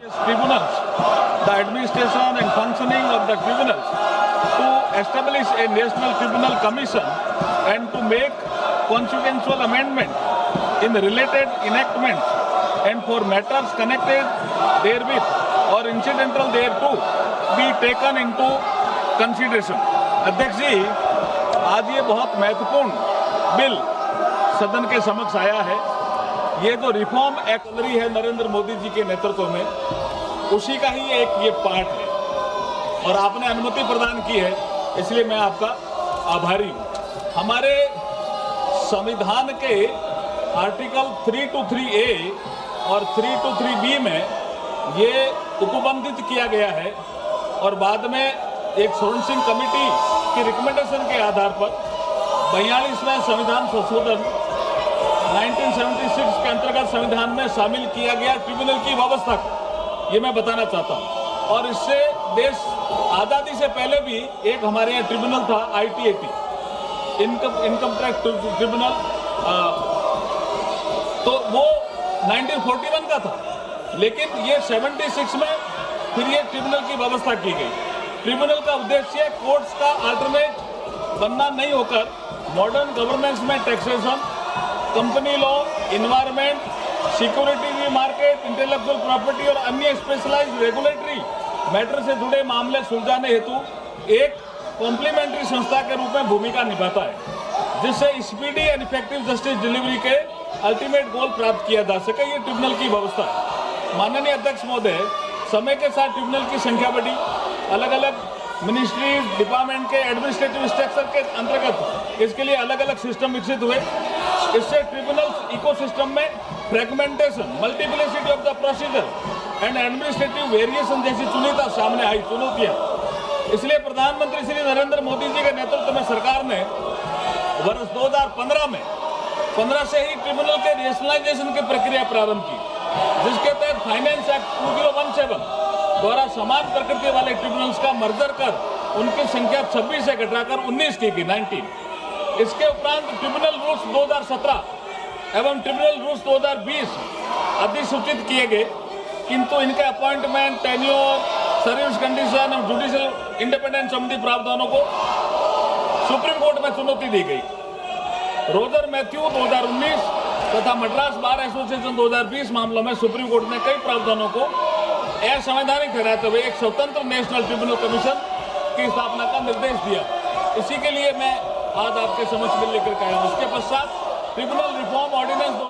Tribunals, the administration and functioning of the tribunals, to establish a national tribunal commission and to make consequential amendment in related enactments and for matters connected therewith or incidental thereto be taken into consideration. अध्यक्ष जी, आज ये बहुत महत्वपूर्ण bill सदन के समक्ष आया है। ये जो रिफॉर्म एक्ट है नरेंद्र मोदी जी के नेतृत्व में, उसी का ही एक ये पार्ट है और आपने अनुमति प्रदान की है, इसलिए मैं आपका आभारी हूँ। हमारे संविधान के आर्टिकल 323A और 323B में ये उपबंधित किया गया है और बाद में एक स्वर्ण सिंह कमेटी की रिकमेंडेशन के आधार पर 42वें संविधान संशोधन 1976 के अंतर्गत संविधान में शामिल किया गया ट्रिब्यूनल की व्यवस्था को, ये मैं बताना चाहता हूँ। और इससे देश आज़ादी से पहले भी एक हमारे यहाँ ट्रिब्यूनल था, ITAT, इनकम टैक्स ट्रिब्यूनल, तो वो 1941 का था, लेकिन ये 76 में फिर ये ट्रिब्यूनल की व्यवस्था की गई। ट्रिब्यूनल का उद्देश्य कोर्ट्स का अल्टरनेट बनना नहीं होकर मॉडर्न गवर्नेंस में taxation, company law, environment, security market, intellectual property और अन्य स्पेशलाइज्ड रेगुलेटरी मैटर से जुड़े मामले सुलझाने हेतु एक कॉम्प्लीमेंट्री संस्था के रूप में भूमिका निभाता है, जिससे speedy and effective justice delivery के अल्टीमेट गोल प्राप्त किया जा सके। ये ट्रिब्यूनल की व्यवस्था है। माननीय अध्यक्ष महोदय, समय के साथ ट्रिब्यूनल की संख्या बढ़ी, अलग अलग मिनिस्ट्री डिपार्टमेंट के एडमिनिस्ट्रेटिव स्ट्रक्चर के अंतर्गत इसके लिए अलग अलग सिस्टम विकसित हुए। इससे ट्रिब्यूनल इकोसिस्टम में fragmentation, multiplicity of the procedure and administrative variation जैसी चुनौतियां सामने आई चुनौतियां। इसलिए प्रधानमंत्री श्री नरेंद्र मोदी जी के नेतृत्व में सरकार ने वर्ष 2015 में 15 से ही ट्रिब्यूनल के रेशनलाइजेशन की प्रक्रिया प्रारंभ की, जिसके तहत फाइनेंस एक्ट 2017 द्वारा समान प्रकृति वाले ट्रिब्यूनल्स का मर्जर कर उनकी संख्या 26 से घटाकर 19 की 19। इसके उपरांत ट्रिब्यूनल रूल्स 2017 एवं ट्रिब्यूनल रूल्स 2020 अधिसूचित किए गए, किंतु इनके अपॉइंटमेंट, टेन्योर, सर्विस कंडीशन और जुडिशियल इंडिपेंडेंस संबंधी प्रावधानों को सुप्रीम कोर्ट में चुनौती दी गई। रोजर मैथ्यू 2019 तथा मद्रास बार एसोसिएशन 2020 मामलों में सुप्रीम कोर्ट ने कई प्रावधानों को असंवैधानिक ठहराते हुए एक स्वतंत्र नेशनल ट्रिब्यूनल कमीशन की स्थापना का निर्देश दिया। इसी के लिए मैं आज आपके समक्ष बिल लेकर के आया हूँ। उसके पश्चात ट्रिब्यूनल रिफॉर्म ऑर्डिनेंस